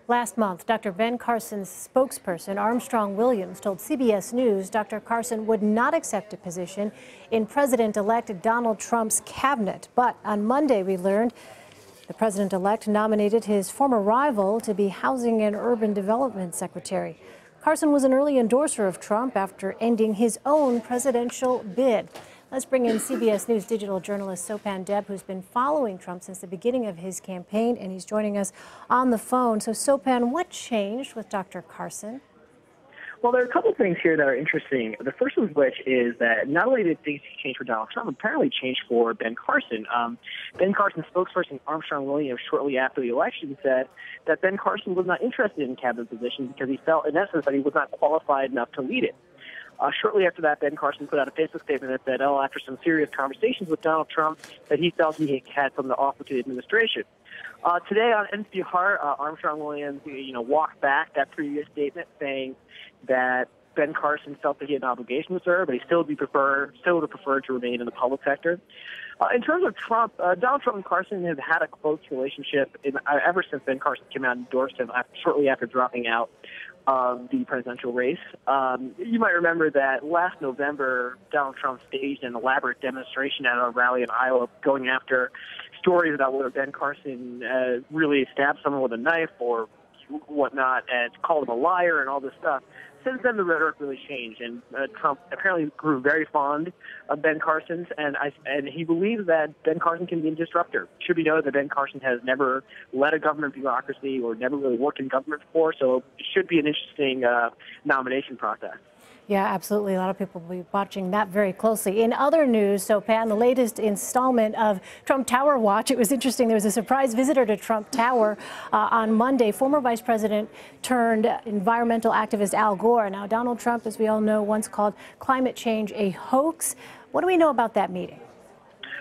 Last month, Dr. Ben Carson's spokesperson, Armstrong Williams, told CBS News Dr. Carson would not accept a position in President-elect Donald Trump's cabinet. But on Monday, we learned the president-elect nominated his former rival to be Housing and Urban Development Secretary. Carson was an early endorser of Trump after ending his own presidential bid. Let's bring in CBS News digital journalist Sopan Deb, who's been following Trump since the beginning of his campaign, and he's joining us on the phone. So, Sopan, what changed with Dr. Carson? Well, there are a couple of things here that are interesting. The first of which is that not only did things change for Donald Trump, apparently changed for Ben Carson. Ben Carson's spokesperson, Armstrong Williams, shortly after the election said that Ben Carson was not interested in cabinet position because he felt, in essence, that he was not qualified enough to lead it. Shortly after that, Ben Carson put out a Facebook statement that said, after some serious conversations with Donald Trump, that he felt he had something to offer to the administration. Today on NPR, Armstrong Williams, walked back that previous statement, saying that Ben Carson felt that he had an obligation to serve, but he still would prefer to remain in the public sector. In terms of Trump, Donald Trump and Carson have had a close relationship ever since Ben Carson came out and endorsed him shortly after dropping out of the presidential race. You might remember that last November, Donald Trump staged an elaborate demonstration at a rally in Iowa going after stories about whether Ben Carson really stabbed someone with a knife or whatnot, and called him a liar and all this stuff. Since then, the rhetoric really changed, and Trump apparently grew very fond of Ben Carson, and he believes that Ben Carson can be a disruptor. It should be noted that Ben Carson has never led a government bureaucracy or never really worked in government before, so it should be an interesting nomination process. Yeah, absolutely. A lot of people will be watching that very closely. In other news, Sopan, the latest installment of Trump Tower Watch. It was interesting. There was a surprise visitor to Trump Tower on Monday. Former Vice President turned environmental activist Al Gore. Now, Donald Trump, as we all know, once called climate change a hoax. What do we know about that meeting?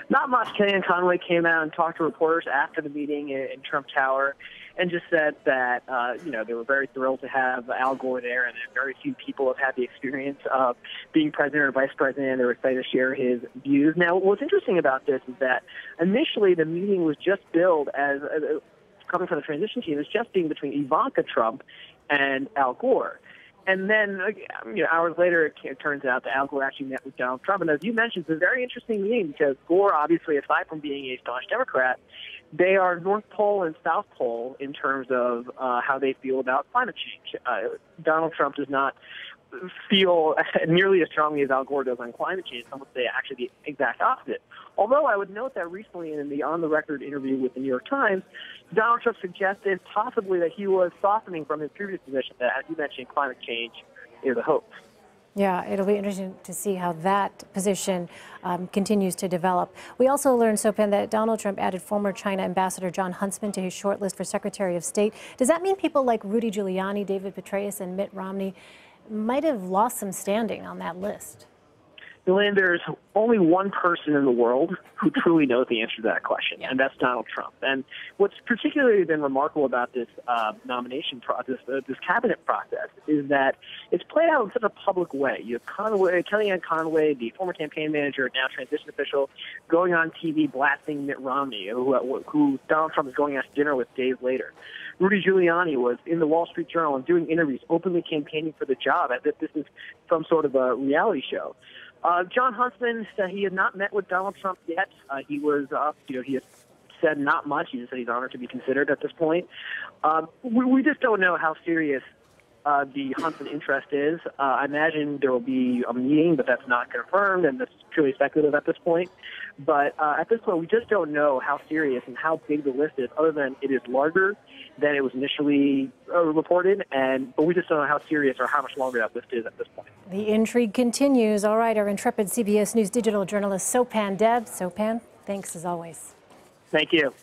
Not much. Kellyanne Conway came out and talked to reporters after the meeting in Trump Tower and just said that, they were very thrilled to have Al Gore there, and that very few people have had the experience of being president or vice president. They were excited to share his views. Now, what's interesting about this is that initially the meeting was just billed as, coming from the transition team, as just being between Ivanka Trump and Al Gore. And then, hours later, it turns out that Al Gore actually met with Donald Trump. And as you mentioned, it's a very interesting meeting because Gore, obviously, aside from being a staunch Democrat, they are North Pole and South Pole in terms of how they feel about climate change. Donald Trump does not feel nearly as strongly as Al Gore does on climate change. Some would say actually the exact opposite. Although I would note that recently in the on-the-record interview with the New York Times, Donald Trump suggested possibly that he was softening from his previous position, that, as you mentioned, climate change is a hoax. Yeah, it'll be interesting to see how that position continues to develop. We also learned, Sopan, that Donald Trump added former China Ambassador John Huntsman to his short list for Secretary of State. Does that mean people like Rudy Giuliani, David Petraeus, and Mitt Romney might have lost some standing on that list? Elaine, there's only one person in the world who truly knows the answer to that question, and that's Donald Trump. And what's particularly been remarkable about this nomination process, this cabinet process, is that it's played out in such a public way. You have Kellyanne Conway, the former campaign manager, now transition official, going on TV blasting Mitt Romney, who Donald Trump is going out to dinner with days later. Rudy Giuliani was in the Wall Street Journal and doing interviews, openly campaigning for the job, as if this is some sort of a reality show. John Huntsman said he had not met with Donald Trump yet. He has said not much. He just said he's honored to be considered at this point. We just don't know how serious the Huntsman interest is. I imagine there will be a meeting, but that's not confirmed, and that's purely speculative at this point. But at this point, we just don't know how serious and how big the list is, other than it is larger than it was initially reported, but we just don't know how serious or how much longer that list is at this point. The intrigue continues. All right, our intrepid CBS News digital journalist Sopan Deb. Sopan, thanks as always. Thank you.